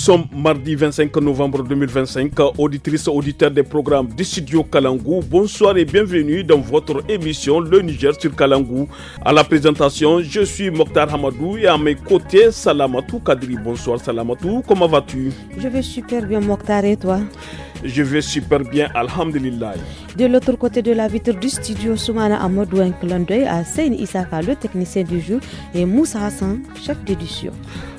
sommes mardi 25 novembre 2025. Auditrices, auditeurs des programmes du studio Kalangou, bonsoir et bienvenue dans votre émission Le Niger sur Kalangou. À la présentation, je suis Mokhtar Hamadou et à mes côtés, Salamatou Kadri. Bonsoir Salamatou, comment vas-tu? Je vais super bien Mokhtar, et toi? Je vais super bien, alhamdulillah. De l'autre côté de la vitre du studio, Soumana Amadou, un clin d'œil à Seine Isaka, le technicien du jour, et Moussa Hassan, chef d'édition.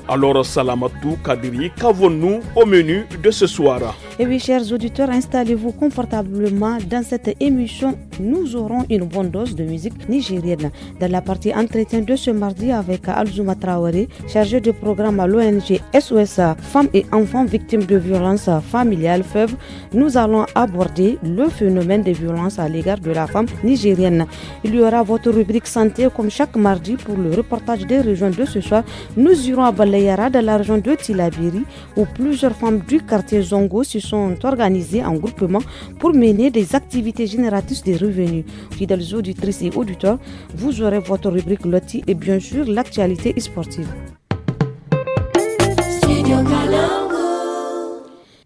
Alors, Salamatou Kadiri, qu'avons-nous au menu de ce soir? Et oui, chers auditeurs, installez-vous confortablement. Dans cette émission, nous aurons une bonne dose de musique nigérienne. Dans la partie entretien de ce mardi avec Alzouma Traoré, chargé de programme à l'ONG SOS Femmes et Enfants Victimes de Violences Familiales FEV, nous allons aborder le phénomène des violences à l'égard de la femme nigérienne. Il y aura votre rubrique santé comme chaque mardi pour le reportage des régions de ce soir. Nous irons à Balayara dans la région de Tilabiri où plusieurs femmes du quartier Zongo se sont organisées en groupement pour mener des activités génératrices de revenus. Fidèles auditrices et auditeurs, vous aurez votre rubrique Loti et bien sûr l'actualité sportive.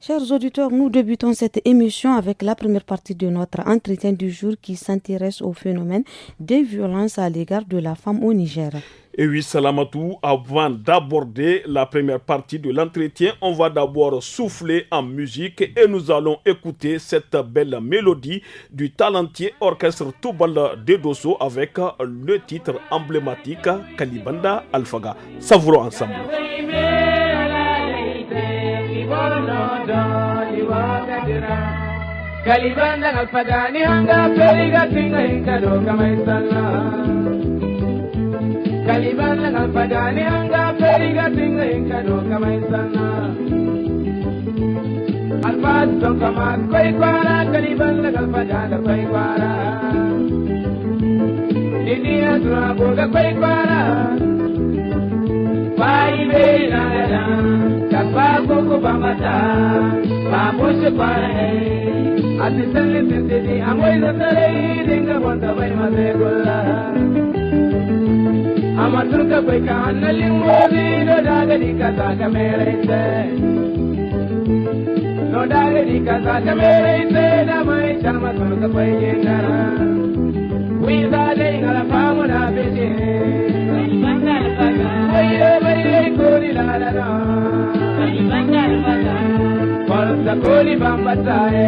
Chers auditeurs, nous débutons cette émission avec la première partie de notre entretien du jour qui s'intéresse au phénomène des violences à l'égard de la femme au Niger. Et oui, Salamatou, avant d'aborder la première partie de l'entretien, on va d'abord souffler en musique et nous allons écouter cette belle mélodie du talentueux orchestre Toubal de Dosso avec le titre emblématique Kalibanda Alfaga. Savourons ensemble. Kalibanda Alfaga ni hanga periga tinga hinka do kamaisala. Kalibanda Alfaga ni hanga periga tinga hinka do kamaisala. Alfaz to kamat koi kwara Kalibanda Alfaga da koi kwara. Dinia dura boga koi kwara. Pai be na na kapa koko bamata. Pamush kwara hai. Asistele sentidi amoiza tare dinga bonda vai mazegola amaturka pai kanali modi no dagadi kata kamerete no dagadi kata kamerete na mai chama turka pai jengara wiza dei ngala pamu na beje banga banga oye kori la la la banga banga Falsa koli bambataye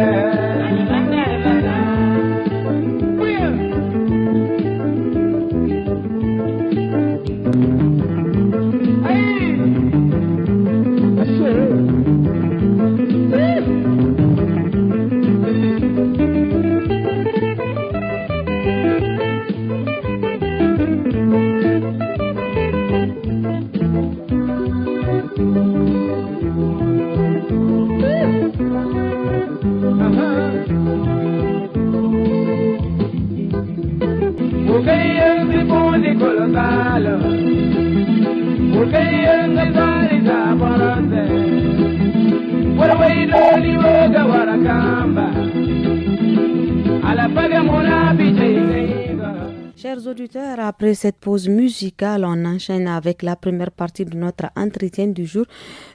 Chers auditeurs, après cette pause musicale, on enchaîne avec la première partie de notre entretien du jour.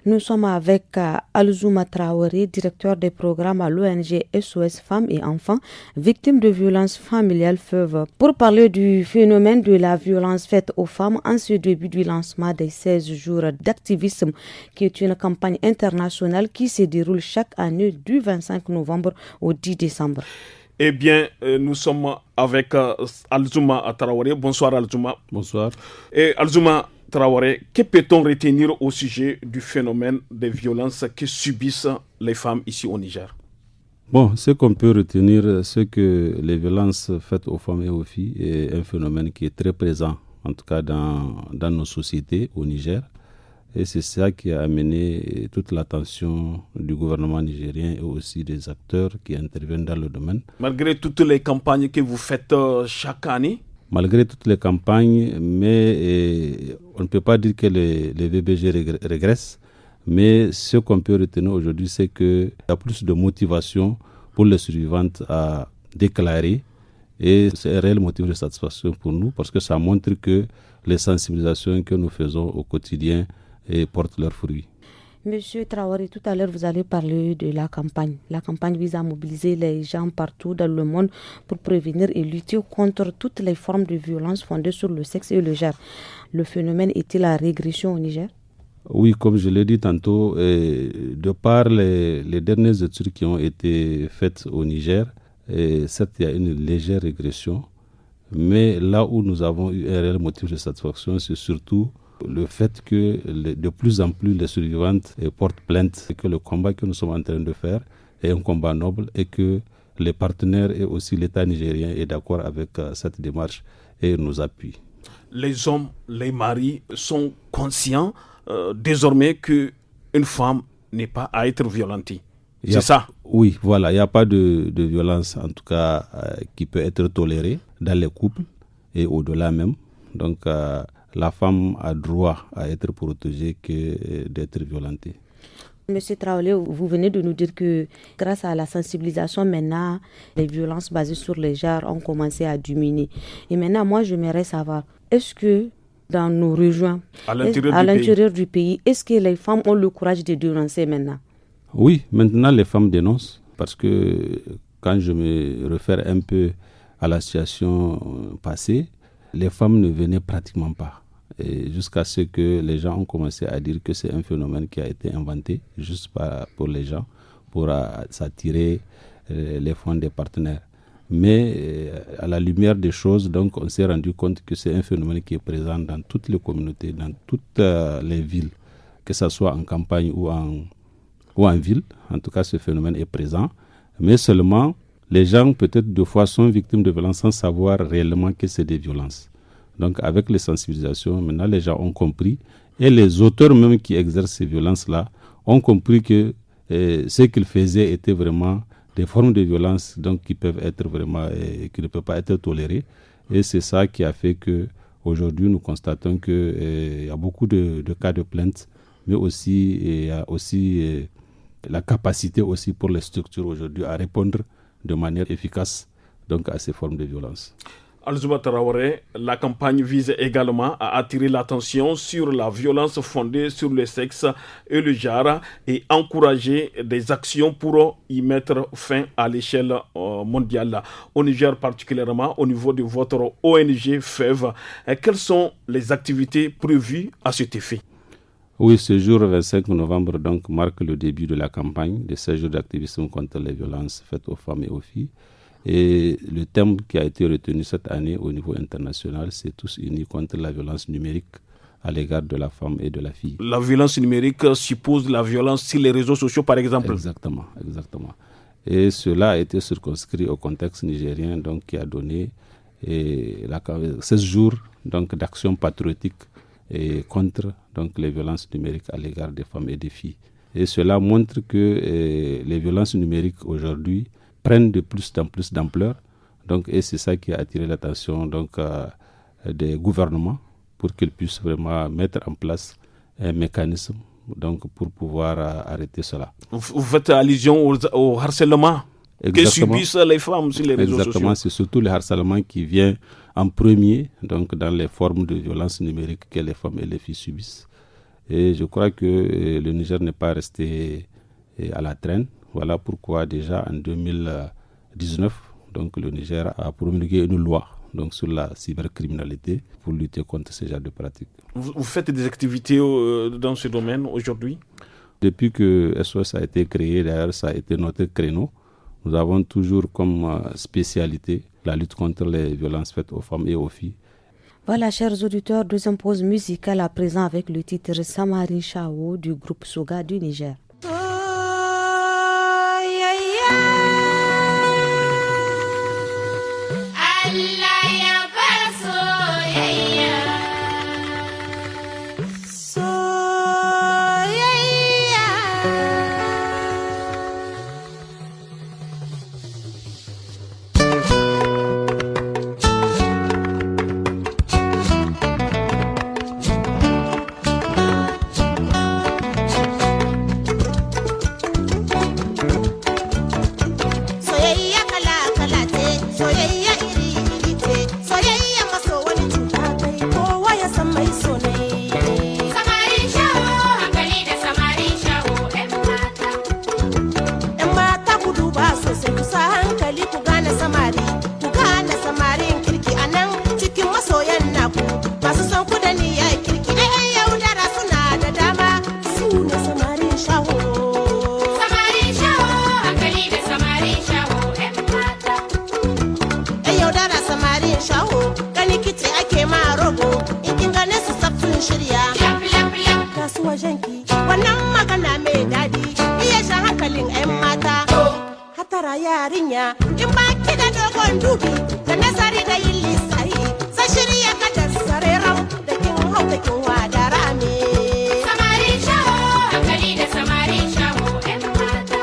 Nous sommes avec Alzouma Traoré, directeur des programmes à l'ONG SOS Femmes et Enfants, victimes de violences familiales FEV, pour parler du phénomène de la violence faite aux femmes en ce début du lancement des 16 jours d'activisme, qui est une campagne internationale qui se déroule chaque année du 25 novembre au 10 décembre. Eh bien, nous sommes avec Alzouma Traoré. Bonsoir Alzouma. Bonsoir. Et Alzouma Traoré, que peut-on retenir au sujet du phénomène des violences que subissent les femmes ici au Niger? Bon, ce qu'on peut retenir, c'est que les violences faites aux femmes et aux filles est un phénomène qui est très présent, en tout cas dans nos sociétés au Niger. Et c'est ça qui a amené toute l'attention du gouvernement nigérien et aussi des acteurs qui interviennent dans le domaine. Malgré toutes les campagnes que vous faites chaque année? Malgré toutes les campagnes, mais on ne peut pas dire que les VBG régressent. Mais ce qu'on peut retenir aujourd'hui, c'est qu'il y a plus de motivation pour les survivantes à déclarer. Et c'est un réel motif de satisfaction pour nous parce que ça montre que les sensibilisations que nous faisons au quotidien portent leurs fruits. Monsieur Traoré, tout à l'heure, vous allez parler de la campagne. La campagne vise à mobiliser les gens partout dans le monde pour prévenir et lutter contre toutes les formes de violence fondées sur le sexe et le genre. Le phénomène est-il à régression au Niger? Oui, comme je l'ai dit tantôt, de par les dernières études qui ont été faites au Niger, certes, il y a une légère régression, mais là où nous avons eu un réel motif de satisfaction, c'est surtout le fait que de plus en plus les survivantes portent plainte et que le combat que nous sommes en train de faire est un combat noble et que les partenaires et aussi l'État nigérien est d'accord avec cette démarche et nous appuie. Les hommes, les maris sont conscients désormais qu'une femme n'est pas à être violentée. C'est ça? Oui, voilà. Il n'y a pas de violence, en tout cas, qui peut être tolérée dans les couples et au-delà même. Donc, la femme a droit à être protégée que d'être violentée. Monsieur Traoré, vous venez de nous dire que grâce à la sensibilisation, maintenant, les violences basées sur les genres ont commencé à diminuer. Et maintenant, moi, j'aimerais savoir, est-ce que dans nos régions, à l'intérieur du pays, est-ce que les femmes ont le courage de dénoncer maintenant? Oui, maintenant, les femmes dénoncent parce que quand je me réfère un peu à la situation passée, les femmes ne venaient pratiquement pas. Et jusqu'à ce que les gens ont commencé à dire que c'est un phénomène qui a été inventé juste pour les gens, pour s'attirer les fonds des partenaires. Mais à la lumière des choses, donc, on s'est rendu compte que c'est un phénomène qui est présent dans toutes les communautés, dans toutes les villes, que ce soit en campagne ou en ville. En tout cas, ce phénomène est présent. Mais seulement, les gens peut-être deux fois sont victimes de violences sans savoir réellement que c'est des violences. Donc, avec les sensibilisations, maintenant, les gens ont compris. Et les auteurs même qui exercent ces violences-là ont compris que ce qu'ils faisaient était vraiment des formes de violence donc, qui peuvent être vraiment, qui ne peuvent pas être tolérées. Et c'est ça qui a fait qu'aujourd'hui, nous constatons qu'il y a beaucoup de cas de plainte, mais aussi il y a aussi la capacité aussi pour les structures aujourd'hui à répondre de manière efficace donc, à ces formes de violence. Alzouma Traoré, la campagne vise également à attirer l'attention sur la violence fondée sur le sexe et le genre et encourager des actions pour y mettre fin à l'échelle mondiale. Au Niger particulièrement, au niveau de votre ONG FEV, quelles sont les activités prévues à cet effet? Oui, ce jour 25 novembre donc, marque le début de la campagne de 16 jours d'activisme contre les violences faites aux femmes et aux filles. Et le thème qui a été retenu cette année au niveau international, c'est tous unis contre la violence numérique à l'égard de la femme et de la fille. La violence numérique suppose la violence sur les réseaux sociaux, par exemple. Exactement. Et cela a été circonscrit au contexte nigérien, donc qui a donné 16 jours donc, d'action patriotique contre donc, les violences numériques à l'égard des femmes et des filles. Et cela montre que les violences numériques aujourd'hui prennent de plus en plus d'ampleur. Donc, et c'est ça qui a attiré l'attention donc, des gouvernements pour qu'ils puissent vraiment mettre en place un mécanisme donc, pour pouvoir arrêter cela. Vous faites allusion au harcèlement que subissent les femmes sur les réseaux sociaux. Exactement, c'est surtout le harcèlement qui vient en premier donc, dans les formes de violence numérique que les femmes et les filles subissent. Et je crois que le Niger n'est pas resté à la traîne. Voilà pourquoi déjà en 2019, donc, le Niger a promulgué une loi donc, sur la cybercriminalité pour lutter contre ce genre de pratiques. Vous faites des activités dans ce domaine aujourd'hui? Depuis que SOS a été créé, d'ailleurs ça a été notre créneau, nous avons toujours comme spécialité la lutte contre les violences faites aux femmes et aux filles. Voilà, chers auditeurs, deuxième pause musicale à présent avec le titre Samari Chao du groupe Soga du Niger. Soyayya kala kala ce, soyayya iri iri ce. samarin shaho gani kice ake ma rogo in kin gane su sabtun shirya kasuwa janki wannan magana mai dadi iya shan hankalin 'yan mata hatara yarinya in ba ki da dogon dubi da nazari da yin lissahi sai shirya ka da sareram da kin hau da kin wada rame samarin shaho hankali da samarin shaho 'yan mata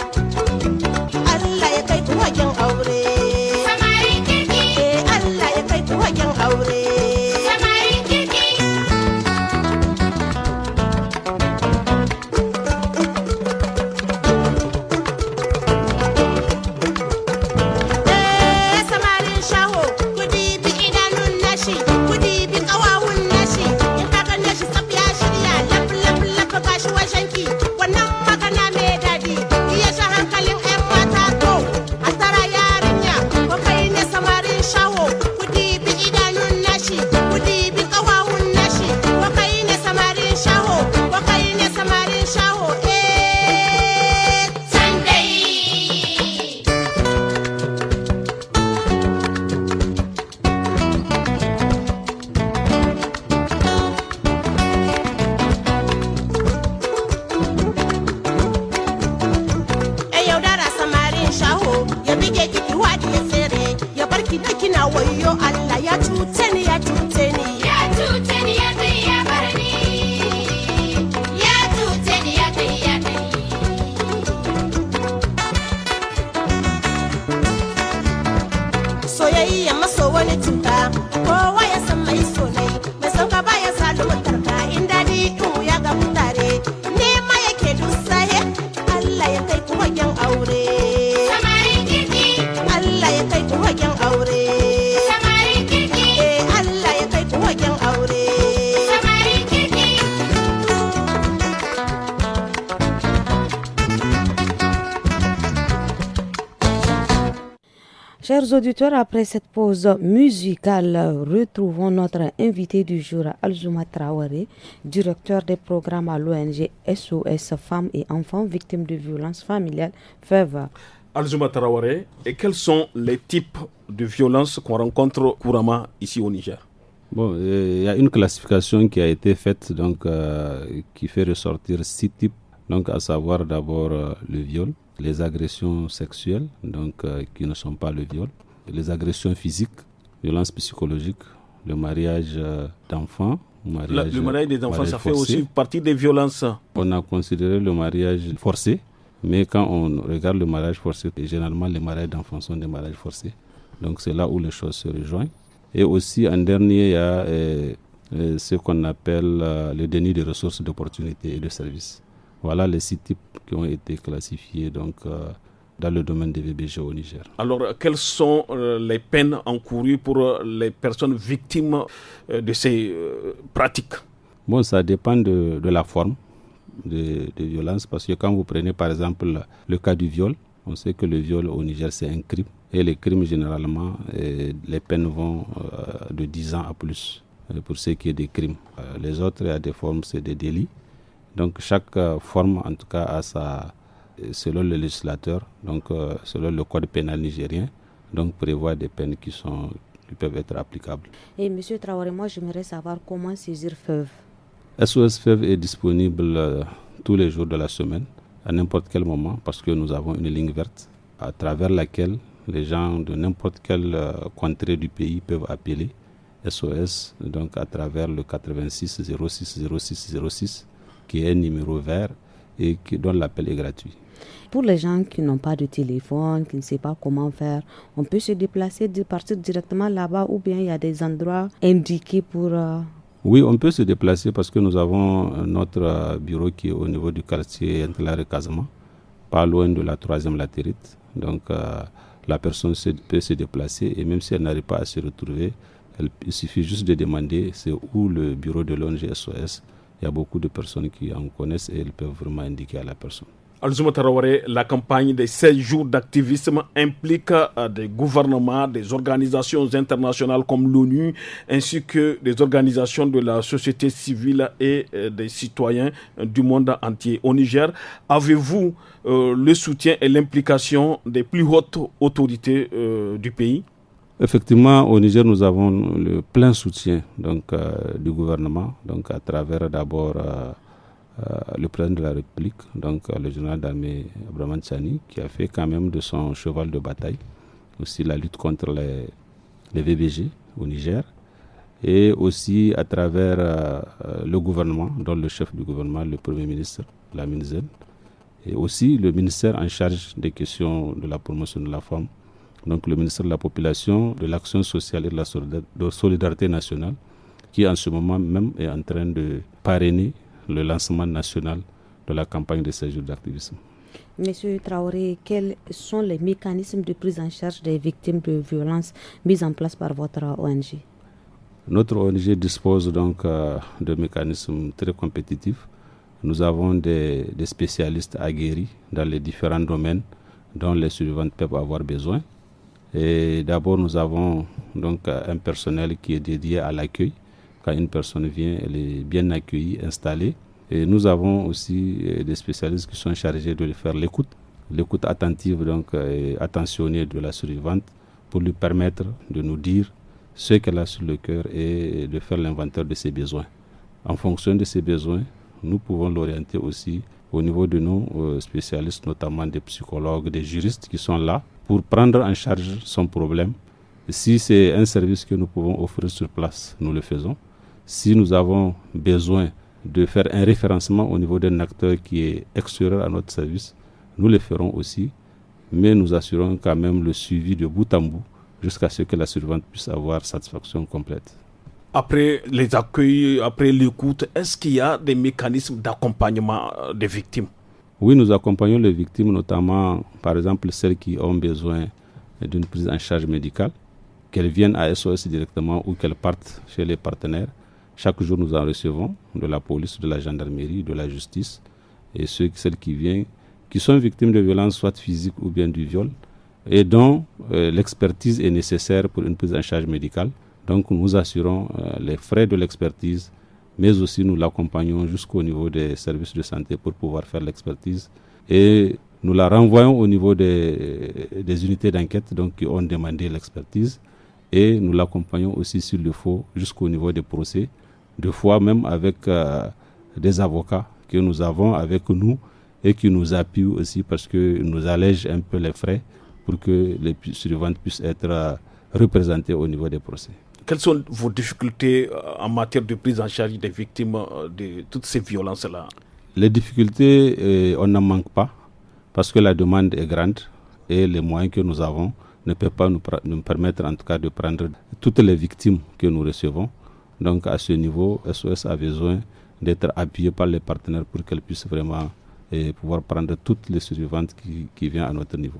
Allah ya kai ku wajen aure samarin kirki Allah ya kai ku wajen aure samarin kirki samarin shaho kudi bi idanun nashi kudi bi kawawun nashi in ka gane shi tsaf ya shirya laf laf laf ba shi washanki wannan magana mai dadi iya sha hankalin 'yan mata to a tara yarinya ko kai ne samarin shaho kudi bi idanun nashi kudi bi kawawun nashi ko kai ne samarin shaho ko kai ne samarin shaho Sunday yaudara samarin shaho ya bige kiki wadi ya tsere ya barki da kina wayo Allah ya cuce ni ya cuce ni ya cuce ni ya kai ya bar ni ya cuce ni ya kai ya kai soyayya maso wani cuta kowa ya san mai sonai mai sauka baya salumutar ka in dadi in wuya ga mutare nema yake dusahe Allah ya kai ku wajen aure samarin kirki Allah ya kai ku wajen aure samarin kirki Allah ya kai ku wajen aure samarin kirki Chers auditeurs, après cette pause musicale, retrouvons notre invité du jour, Alzouma Traoré, directeur des programmes à l'ONG SOS Femmes et Enfants Victimes de Violences Familiales, FEV. Alzouma Traoré, et quels sont les types de violences qu'on rencontre couramment ici au Niger? Bon, il y a une classification qui a été faite, donc, qui fait ressortir 6 types, donc, à savoir d'abord le viol, les agressions sexuelles, donc, qui ne sont pas le viol, les agressions physiques, violences psychologiques, le mariage d'enfants. Le mariage des enfants, ça forcé. fait aussi partie des violences. On a considéré le mariage forcé, mais quand on regarde le mariage forcé, généralement les mariages d'enfants sont des mariages forcés. Donc c'est là où les choses se rejoignent. Et aussi en dernier, il y a ce qu'on appelle le déni de ressources, d'opportunités et de services. Voilà les 6 types qui ont été classifiés donc, dans le domaine des VBG au Niger. Alors, quelles sont les peines encourues pour les personnes victimes de ces pratiques? Bon, ça dépend de la forme de violence, parce que quand vous prenez par exemple le cas du viol, on sait que le viol au Niger c'est un crime, et les crimes généralement, les peines vont de 10 ans à plus pour ce qui est des crimes. Les autres, il y a des formes, c'est des délits. Donc chaque forme, en tout cas, a selon le législateur, donc selon le code pénal nigérien, donc prévoit des peines qui peuvent être applicables. Et M. Traoré, moi j'aimerais savoir comment saisir FEV. SOS FEV est disponible tous les jours de la semaine, à n'importe quel moment, parce que nous avons une ligne verte à travers laquelle les gens de n'importe quelle contrée du pays peuvent appeler SOS, donc à travers le 86 06 06 06, qui est un numéro vert et dont l'appel est gratuit. Pour les gens qui n'ont pas de téléphone, qui ne savent pas comment faire, on peut se déplacer, partir directement là-bas, ou bien il y a des endroits indiqués pour... Oui, on peut se déplacer parce que nous avons notre bureau qui est au niveau du quartier Entlar et Casamance, pas loin de la 3e latérite. Donc la personne peut se déplacer, et même si elle n'arrive pas à se retrouver, il suffit juste de demander c'est où le bureau de l'ONG SOS. Il y a beaucoup de personnes qui en connaissent et elles peuvent vraiment indiquer à la personne. Alzouma Traoré, la campagne des 16 jours d'activisme implique des gouvernements, des organisations internationales comme l'ONU, ainsi que des organisations de la société civile et des citoyens du monde entier. Au Niger, avez-vous le soutien et l'implication des plus hautes autorités du pays? Effectivement, au Niger, nous avons le plein soutien du gouvernement, donc à travers d'abord le président de la République, donc le général d'armée Abdraman Tchani, qui a fait quand même de son cheval de bataille aussi la lutte contre les VBG au Niger, et aussi à travers le gouvernement, dont le chef du gouvernement, le Premier ministre, Lamine Zen, et aussi le ministère en charge des questions de la promotion de la femme, donc le ministère de la Population, de l'Action sociale et de la Solidarité nationale, qui en ce moment même est en train de parrainer le lancement national de la campagne de 16 jours d'activisme. Monsieur Traoré, quels sont les mécanismes de prise en charge des victimes de violences mis en place par votre ONG? Notre ONG dispose donc de mécanismes très compétitifs. Nous avons des spécialistes aguerris dans les différents domaines dont les survivantes peuvent avoir besoin. Et d'abord, nous avons donc un personnel qui est dédié à l'accueil. Quand une personne vient, elle est bien accueillie, installée. Et nous avons aussi des spécialistes qui sont chargés de faire l'écoute attentive donc, et attentionnée de la survivante pour lui permettre de nous dire ce qu'elle a sur le cœur et de faire l'inventaire de ses besoins. En fonction de ses besoins, nous pouvons l'orienter aussi au niveau de nos spécialistes, notamment des psychologues, des juristes qui sont là pour prendre en charge son problème. Si c'est un service que nous pouvons offrir sur place, nous le faisons. Si nous avons besoin de faire un référencement au niveau d'un acteur qui est extérieur à notre service, nous le ferons aussi, mais nous assurons quand même le suivi de bout en bout jusqu'à ce que la survivante puisse avoir satisfaction complète. Après les accueils, après l'écoute, est-ce qu'il y a des mécanismes d'accompagnement des victimes? Oui, nous accompagnons les victimes, notamment par exemple celles qui ont besoin d'une prise en charge médicale, qu'elles viennent à SOS directement ou qu'elles partent chez les partenaires. Chaque jour, nous en recevons de la police, de la gendarmerie, de la justice, et celles qui viennent, qui sont victimes de violences, soit physiques ou bien du viol, et dont l'expertise est nécessaire pour une prise en charge médicale. Donc, nous assurons les frais de l'expertise, mais aussi nous l'accompagnons jusqu'au niveau des services de santé pour pouvoir faire l'expertise. Et nous la renvoyons au niveau des unités d'enquête donc, qui ont demandé l'expertise. Et nous l'accompagnons aussi, s'il le faut, jusqu'au niveau des procès, des fois même avec des avocats que nous avons avec nous et qui nous appuient aussi parce qu'ils nous allègent un peu les frais pour que les survivantes puissent être représentées au niveau des procès. Quelles sont vos difficultés en matière de prise en charge des victimes de toutes ces violences-là? Les difficultés, on n'en manque pas parce que la demande est grande et les moyens que nous avons ne peuvent pas nous permettre en tout cas de prendre toutes les victimes que nous recevons. Donc à ce niveau, SOS a besoin d'être appuyé par les partenaires pour qu'elles puissent vraiment pouvoir prendre toutes les survivantes qui viennent à notre niveau.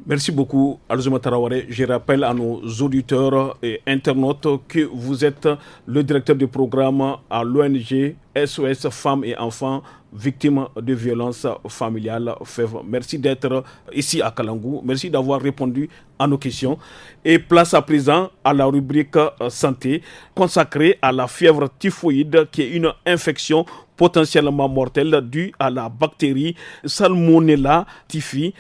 Merci beaucoup, Alzouma Traoré. Je rappelle à nos auditeurs et internautes que vous êtes le directeur du programme à l'ONG SOS Femmes et Enfants victimes de violences familiales FEV. Merci d'être ici à Kalangou. Merci d'avoir répondu à nos questions. Et place à présent à la rubrique santé consacrée à la fièvre typhoïde qui est une infection potentiellement mortelle due à la bactérie Salmonella typhi.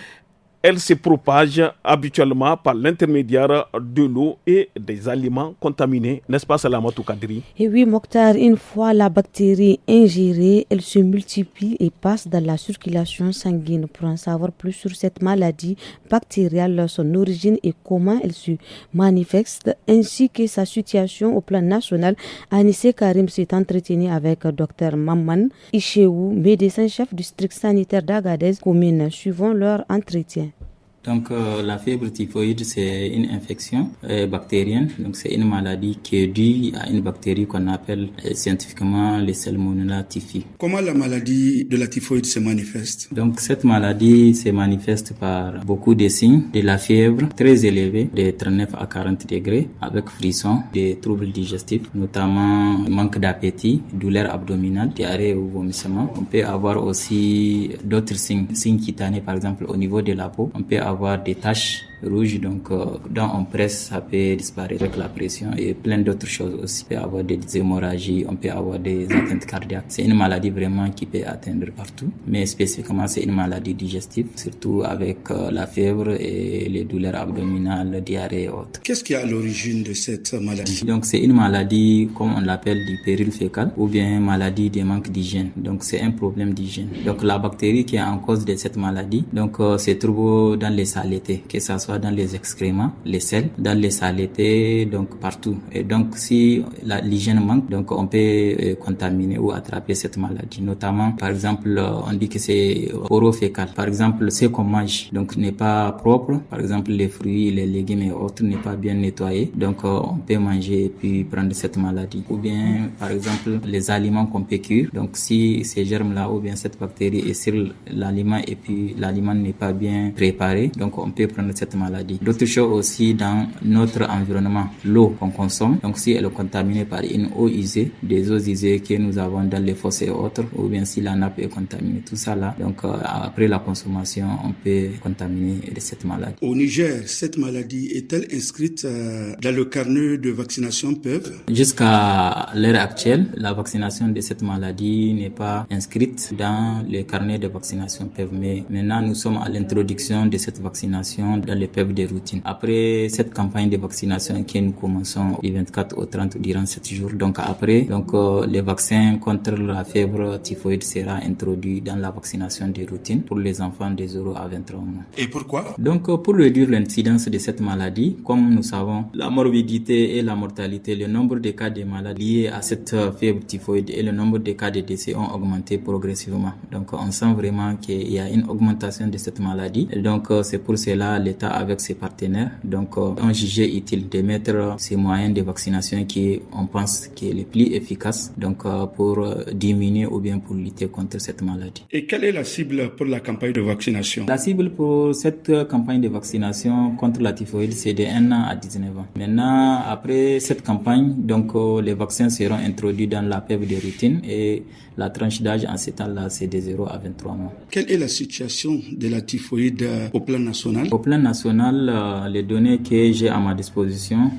Elle se propage habituellement par l'intermédiaire de l'eau et des aliments contaminés. N'est-ce pas, Salamatou Kadri? Et oui, Mokhtar, une fois la bactérie ingérée, elle se multiplie et passe dans la circulation sanguine. Pour en savoir plus sur cette maladie bactérielle, son origine et comment elle se manifeste, ainsi que sa situation au plan national, Anissé Karim s'est entretenu avec Dr Mamman Ishéou, médecin-chef du district sanitaire d'Agadez, commune, suivant leur entretien. Donc la fièvre typhoïde, c'est une infection bactérienne. Donc c'est une maladie qui est due à une bactérie qu'on appelle scientifiquement le Salmonella typhi. Comment la maladie de la typhoïde se manifeste? Donc cette maladie se manifeste par beaucoup de signes, de la fièvre très élevée, de 39 à 40 degrés, avec frissons, des troubles digestifs, notamment manque d'appétit, douleur abdominale, diarrhée ou vomissement. On peut avoir aussi d'autres signes cutanés, par exemple au niveau de la peau. On peut avoir des taches rouge, donc quand on presse, ça peut disparaître avec la pression et plein d'autres choses aussi. On peut avoir des hémorragies, on peut avoir des atteintes cardiaques. C'est une maladie vraiment qui peut atteindre partout, mais spécifiquement c'est une maladie digestive, surtout avec la fièvre et les douleurs abdominales, diarrhée et autres. Qu'est-ce qui est à l'origine de cette maladie? Donc c'est une maladie, comme on l'appelle, du péril fécal ou bien maladie des manques d'hygiène. Donc c'est un problème d'hygiène. Donc la bactérie qui est en cause de cette maladie, donc se trouve dans les saletés, que ça soit dans les excréments, les selles, dans les saletés, donc partout. Et donc si l'hygiène manque, donc on peut contaminer ou attraper cette maladie. Notamment, par exemple, on dit que c'est orofécal. Par exemple, ce qu'on mange, donc n'est pas propre. Par exemple, les fruits, les légumes et autres n'est pas bien nettoyé. Donc on peut manger et puis prendre cette maladie. Ou bien, par exemple, les aliments qu'on peut cuire. Donc si ces germes-là ou bien cette bactérie est sur l'aliment et puis l'aliment n'est pas bien préparé, donc on peut prendre cette maladie. D'autres choses aussi dans notre environnement, l'eau qu'on consomme. Donc si elle est contaminée par une eau usée, des eaux usées que nous avons dans les fossés et autres, ou bien si la nappe est contaminée, tout ça là, donc après la consommation, on peut contaminer de cette maladie. Au Niger, cette maladie est-elle inscrite dans le carnet de vaccination PEV? Jusqu'à l'heure actuelle, la vaccination de cette maladie n'est pas inscrite dans le carnet de vaccination PEV. Mais maintenant, nous sommes à l'introduction de cette vaccination dans les PEV de routine. Après cette campagne de vaccination que nous commençons du 24 au 30 durant 7 jours, donc après, les vaccins contre la fièvre typhoïde sera introduit dans la vaccination de routine pour les enfants de 0 à 23 mois. Et pourquoi? Donc pour réduire l'incidence de cette maladie, comme nous savons, la morbidité et la mortalité, le nombre de cas de malades liés à cette fièvre typhoïde et le nombre de cas de décès ont augmenté progressivement. Donc on sent vraiment qu'il y a une augmentation de cette maladie. Et donc c'est pour cela l'État avec ses partenaires ont jugé utile de mettre ces moyens de vaccination qui on pense qui est les plus efficaces pour diminuer ou bien pour lutter contre cette maladie. Et quelle est la cible pour la campagne de vaccination? La cible pour cette campagne de vaccination contre la typhoïde, c'est de 1 an à 19 ans. Maintenant, après cette campagne, les vaccins seront introduits dans la PEV de routine et la tranche d'âge en ce temps-là, c'est de 0 à 23 mois. Quelle est la situation de la typhoïde au plan national? Au plan national, les données que j'ai à ma disposition,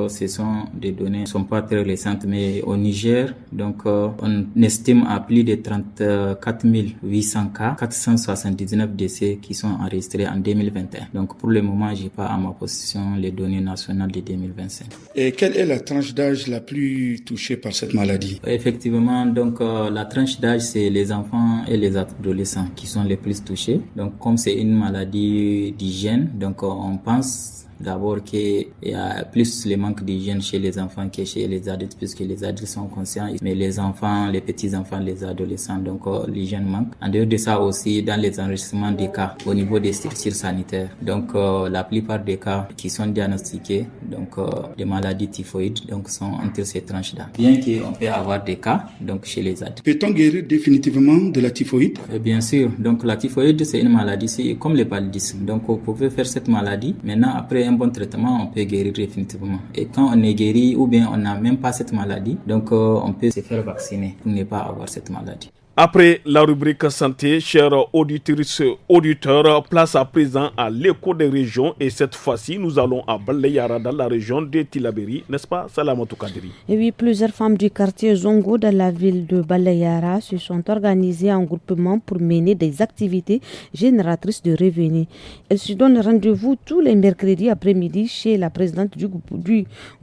ce sont des données qui ne sont pas très récentes, mais au Niger, on estime à plus de 34 800 cas, 479 décès qui sont enregistrés en 2021. Donc pour le moment, j'ai pas à ma possession les données nationales de 2025. Et quelle est la tranche d'âge la plus touchée par cette maladie? Effectivement, la tranche d'âge, c'est les enfants et les adolescents qui sont les plus touchés. Donc comme c'est une maladie d'hygiène, on pense d'abord qu'il y a plus le manque d'hygiène chez les enfants que chez les adultes, puisque les adultes sont conscients, mais les enfants, les petits-enfants, les adolescents, l'hygiène manque. En dehors de ça aussi, dans les enregistrements des cas au niveau des structures sanitaires, la plupart des cas qui sont diagnostiqués, des maladies typhoïdes, sont entre ces tranches-là. Bien qu'on peut avoir des cas, chez les adultes. Peut-on guérir définitivement de la typhoïde? Bien sûr. La typhoïde, c'est une maladie, c'est comme le paludisme. Vous pouvez faire cette maladie. Maintenant, après un bon traitement, on peut guérir définitivement. Et quand on est guéri ou bien on n'a même pas cette maladie, on peut se faire vacciner pour ne pas avoir cette maladie. Après la rubrique santé, chers auditrices, auditeurs, place à présent à l'écho des régions et cette fois-ci, nous allons à Balayara dans la région de Tilaberi, n'est-ce pas, Salamatou Kadri? Et oui, plusieurs femmes du quartier Zongo dans la ville de Balayara se sont organisées en groupement pour mener des activités génératrices de revenus. Elles se donnent rendez-vous tous les mercredis après-midi chez la présidente du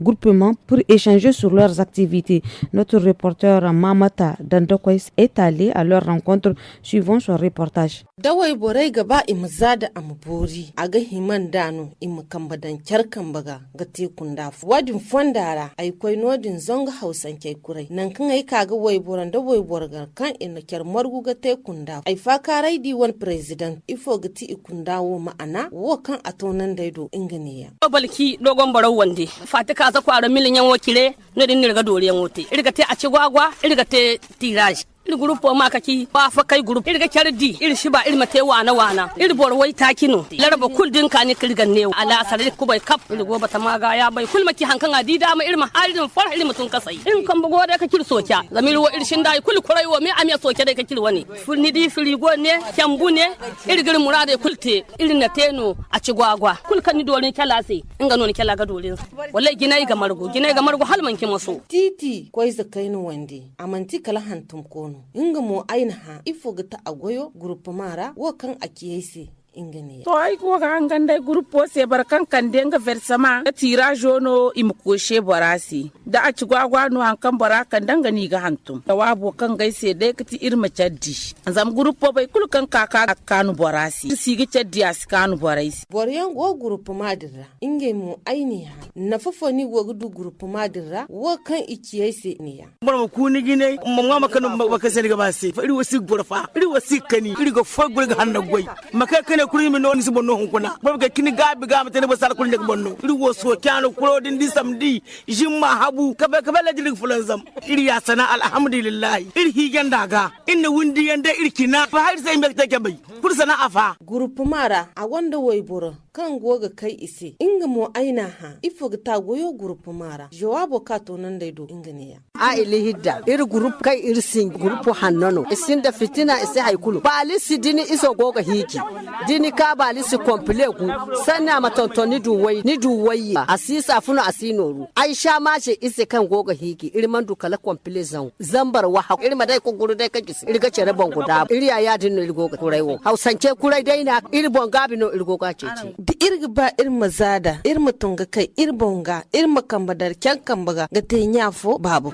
groupement pour échanger sur leurs activités. Notre reporter Mamata Dandokois est allé à leur rencontre, suivant son reportage. Dawai borai gaba imzada amubori aga himan dano imkambadan kyarkan baga ga tekun dafu wadin fondara ai koi nodin zonga hausan kai kurai nan kan ai kaga wai boran da wai borgar kan ina kyar margu ga tekun dafu ai fa karai di wan president ifo ga ti ikun dawo ma'ana wo kan atonan daido inganiya balki dogon barau wande fatika za kwara milin yan wakire na din nirga doriyan wote irga te a ci gwagwa irga te tirage ir grupo ma kaki ba fa kai grupo ir ga kyardi ir shiba ir mate wana ir borwai takino laraba kul din ka ne kirgan ne ala sare ku bai kap ir goba ta maga ya bai kul maki hankan adi da ma ir ma harin far ir mutun kasai in kan bugo da ka kir soka zamir wo ir shin dai kul kurai wo me amiya soke da ka kir wani fulni di firigo ne kyambu ne ir gir murade kulte ir na teno a ci gwagwa kul kan ni dole kala sai in ga non kala ga dole wallahi ginai ga margo halman ki maso titi koi zakai no wandi amanti kala hantum kono inga mo aina ha ifo ga ta agoyo grupo mara wo kan akiyesi ingani to ai ko ga nganda grupo se barkan kan denga versama tira jono imkoshe borasi da a ci gwagwa no hankan barakan danga ni ga hantum da wabo kan gaise dai kati irma chaddi zam grupo bai kul kan kaka kanu borasi sigi chaddi askanu boraisi boryan go grupo madira inge mu ainiha na fafoni go gudu grupo madira wo kan ikiyese niya bar ku ni gine mamma makanu baka sani ga basi iri wasi gorfa iri wasi kani iri go fogul ga hanna goy maka kana kuri mi non si bonno hunkuna babga kini gabi ga mata ne basal kun de bonno iri wo so kyano kuro din di samdi jimma habu kabe la jirig fulan zam iri ya sana alhamdulillah iri higen daga inna wundi yanda iri kina fa har sai me take bai kur sana afa grupo mara a wanda wai bura kan goga kai ise inga mo aina ha ifo ta goyo grupo mara jawabo ka to nan dai do inga ne ya a ili hidda iri grupo kai iri sin grupo hannono isin da fitina ise haikulu balisi dini iso goga hiki dini ka balisi komple ku sanna matontoni ni duwai asisa funo asinoru aisha ma ce ise kan goga hiki iri man dukala komple zambar wa ha iri madai ko guru dai kake iri ga cere bongo da iri ya dinu iri goga kuraiwo hausance kurai dai na iri bonga bino iri goga cece di irga ba irma zada irma tunga kai irbonga irma kambadar kyan kambaga ga te nyafo babu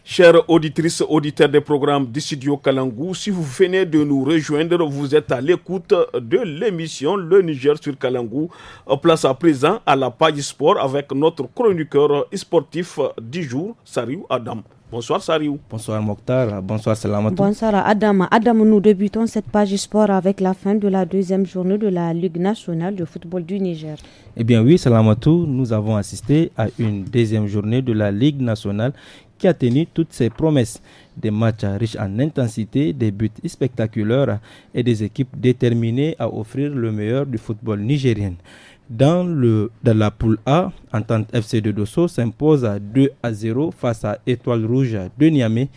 Chères auditrices, auditeurs des programmes du studio Kalangou, si vous venez de nous rejoindre, vous êtes à l'écoute de l'émission Le Niger sur Kalangou. Place à présent à la page sport avec notre chroniqueur sportif du jour, Sariou Adam. Bonsoir Sariou. Bonsoir Mokhtar, bonsoir Salamatou. Bonsoir Adam. Adam, nous débutons cette page sport avec la fin de la deuxième journée de la Ligue nationale de football du Niger. Eh bien oui Salamatou, nous avons assisté à une deuxième journée de la Ligue nationale qui a tenu toutes ses promesses. Des matchs riches en intensité, des buts spectaculaires et des équipes déterminées à offrir le meilleur du football nigérien. Dans la poule A, Entente FC de Dosso s'impose à 2-0 face à Étoile Rouge de Niamey.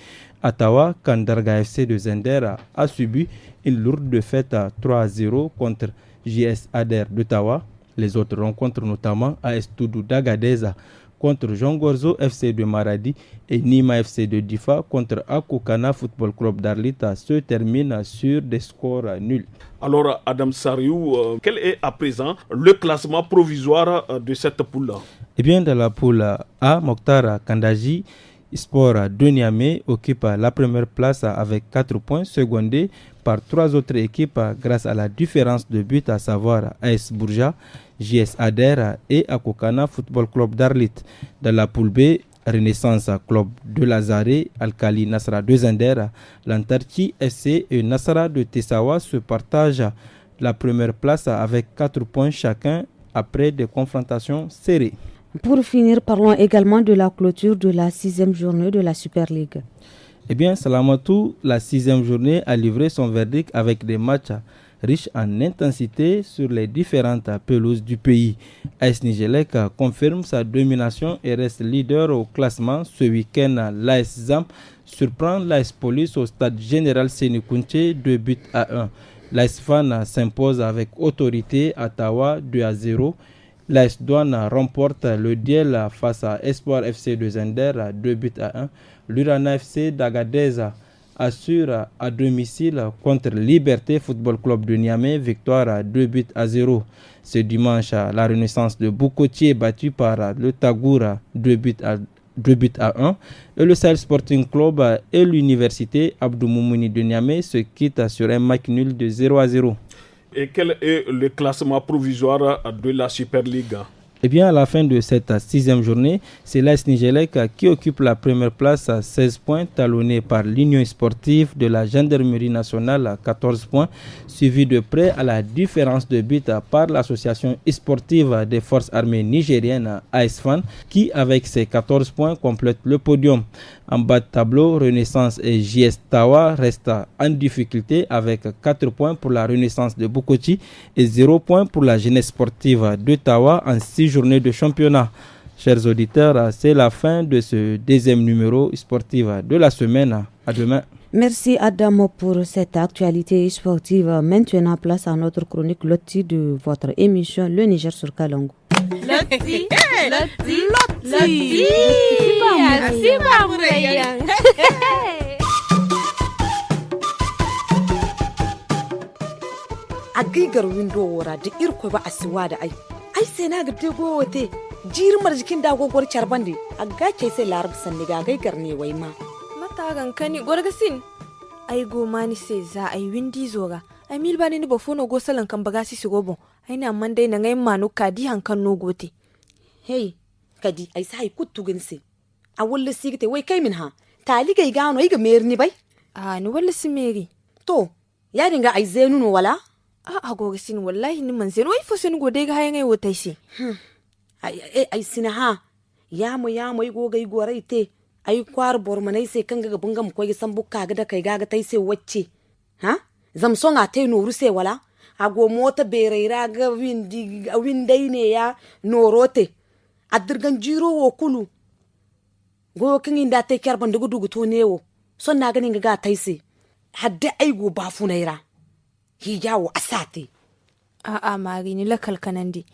À Tawa, Kandarga FC de Zender a subi une lourde défaite à 3-0 contre JS Ader de Tawa. Les autres rencontres, notamment AS Toudou d'Agadeza contre Jean Gorzo FC de Maradi et Nima FC de Difa contre Akokana Football Club d'Arlita se terminent sur des scores nuls. Alors Adam Sariou, quel est à présent le classement provisoire de cette poule-là? Eh bien, dans la poule A, Mokhtar Kandaji Sport de Niamey occupe la première place avec 4 points, secondé par 3 autres équipes grâce à la différence de but, à savoir AS Bourja, JS Ader et Akokana Football Club d'Arlit. Dans la poule B, Renaissance Club de Lazare, Alkali Nasra de Zender, Lantarki SC et Nasra de Tessawa se partagent la première place avec 4 points chacun après des confrontations serrées. Pour finir, parlons également de la clôture de la 6e journée de la Super League. Eh bien, Salamatou, la 6e journée a livré son verdict avec des matchs riches en intensité sur les différentes pelouses du pays. AS Nigelec confirme sa domination et reste leader au classement. Ce week-end, l'AS Zam surprend l'AS Police au stade général Sénikounché 2-1. L'AS Fan s'impose avec autorité à Tawa 2-0. L'AS Douane remporte le duel face à Espoir FC de Zender 2-1. L'Urana FC d'Agadeza assure à domicile contre Liberté Football Club de Niamey, victoire 2-0. Ce dimanche, la Renaissance de Bukoti est battue par le Tagoura 2-1. Et le Sahel Sporting Club et l'Université Abdou Moumouni de Niamey se quittent sur un match nul de 0-0. Et quel est le classement provisoire de la Super League? Eh bien, à la fin de cette 6e journée, c'est l'AS Nigelec qui occupe la première place à 16 points, talonné par l'Union sportive de la Gendarmerie nationale à 14 points, suivi de près à la différence de but par l'association sportive des forces armées nigériennes ASFAN, qui avec ses 14 points complète le podium. En bas de tableau, Renaissance et JS Tawa restent en difficulté avec 4 points pour la Renaissance de Bukoti et 0 points pour la jeunesse sportive de Tawa en 6 journées de championnat. Chers auditeurs, c'est la fin de ce 2e numéro sportif de la semaine. À demain. Merci Adam pour cette actualité sportive. Maintenant, place à notre chronique Loti de votre émission Le Niger sur Kalangu. Loti. A gigar windo wora da irko ba a siwa da ai sai na ga tego wote jirmar jikin dagogwar charbande a gace sai larab sanni ga gaigar ne wai ma mata gankani gorgasin ai goma ni sai za ai windi zoga ai mil bani ni bofono go salan kan baga si gobo ai na man dai na ngai manu kadi hankan no gote hey kadi ai sai kuttu ginse a wulle sigite wai kai min ha tali gai gano ai ga merni bai ni wulle si meri to ya dinga ai zenu no wala a gogasin wallahi ni man zenu ai fosin gode ga hayan ai wotai si ai sina ha ya mu ai gogai gorai te ai kwar bormanai sai kan ga bungam ko san bukka ga da kai ga tai sai wacce ha zam songa te no ruse wala ago mota bereira ga windai ne ya norote adirgan jiro wo kulu go kin inda te kyarban dugu dugu to newo son na ganin ga tai sai hadda ai go ba funaira hijawo asate mari ni la kalkanandi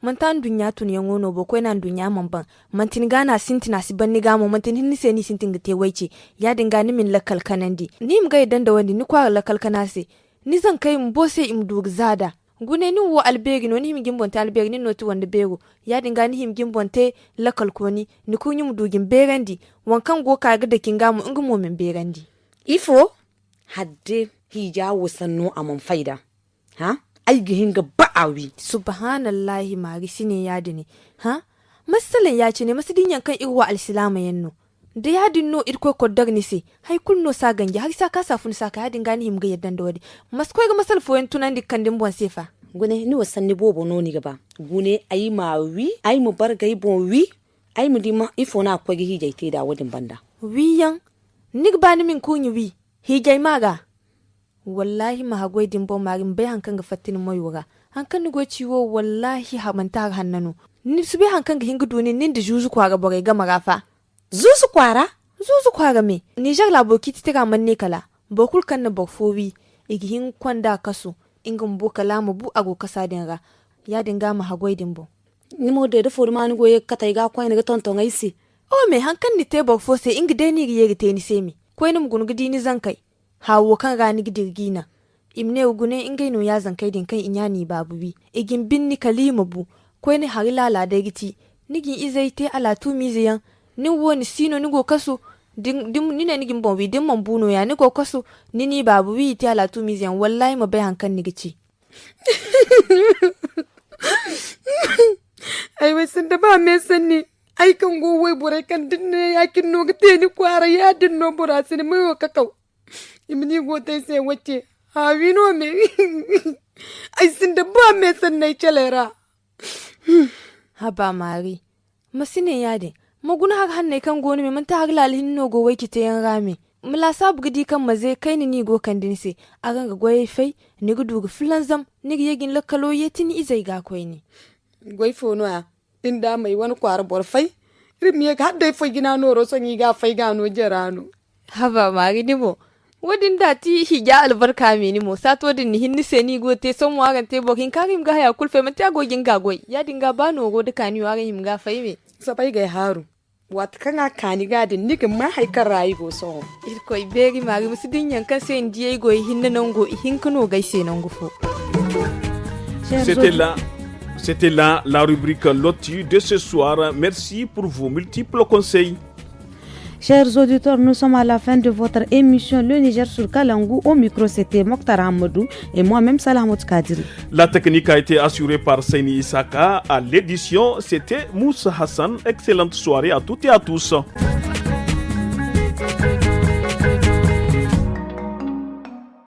mantan dunya tun yangono bo ko nan dunya mamban mantin gana sintina si banni gamo mantin hinni se ni sintin gate waice ya dinga ni min la kalkanandi ni mga idan da wani ni kwa la kalkanase ni zan kai mbo se im dug zada gune ni wo albegi no ni him gimbon ta albegi ni no tu wanda bego ya dinga ni him gimbon te la kalkoni ni kunyi mu dugin berandi wankan go ka ga da kingamu ingumo min berandi ifo hadde hijawo sanno amon faida ha ai gihin ga ba'awi subhanallahi mari sine yadi ne ha masalan ya ce ne masidin yankan irwa alislama yanno da yadin no irko kodar ni se hay kunno sa gange har sa ka safun sa ka yadin gani himga yaddan da wadi maskoi ga masal foyen tunan dikkan din bon sefa gune ni wasan ni bobo no ni gaba gune ai mawi ai mu bar gai bon wi ai mu di ma ifo na ko gi hijai te da wadin banda wiyan nig ba ni min kunyi wi hijai maga wallahi ma hagoi dimbo marin bai hankan ga fatin moyuga hankan ni go ciwo wallahi hamanta hannanu ni su bai hankan ga hingu duni nin da juzu kwara bogai ga magafa zuzu kwara me ni jar laboki tira manne kala bokul kan na bofowi igihin kwanda kaso ingin bokala mu bu ago kasa dinga ya dinga ma hagoi dimbo ni mo de fo ma ni go ye katai ga kwai ni ga tonton aisi o me hankan ni te bofo se ingi de ni ye te ni semi kwai ni mugun gidi ni zankai hawo kan rani gidirgina imne ugune ingaino ya zankai din kan inyani babubi igin binni kalima bu ko ni harila da giti nigin izaite ala tu miziyan ni woni sino ni go kaso dim ni ne nigin bombi dim mambuno ya ni go kaso ni babubi ti ala tu miziyan wallahi ma bai hankan ni gici ai wai sun da ba me sanni ai kan go wai bure kan dinne yakin no gite ni kwara ya dinno burasini mai wa kakau imini gote sai wace habino me ai sun da ba me sannai calera haba mari masine yade maguna har hanne kan goni me manta har lalhin no go waiki te yan rame mula sabu gidi kan maze kai ni go kan dinse a ganga goye fai ni gudu gu flanzam ni yegin lakalo yetini izai ga koi ni goy fono a inda mai wani kwara borfai rimiye ga dai fai gina noro son yi ga fai ga no jerano haba mari ni mo wadin da ti hija albarka meni mo sato din hinni seni go te son waran te bokin karim ga ya kulfe mata gogin gagoi ya dinga ba no go duka ni waran him ga fai me sabai ga haru wat kana kani ga din nigin ma haikar rayi go so irko iberi mari musidin yankan sai ndiye go hinna nan go hinkuno gaise nan gufo. C'était là la rubrique Loti de ce soir. Merci pour vos multiples conseils. Chers auditeurs, nous sommes à la fin de votre émission Le Niger sur Kalangou. Au micro, c'était Mokhtar Hamadou et moi-même Salamout Kadiri. La technique a été assurée par Seini Isaka. À l'édition, c'était Moussa Hassan. Excellente soirée à toutes et à tous.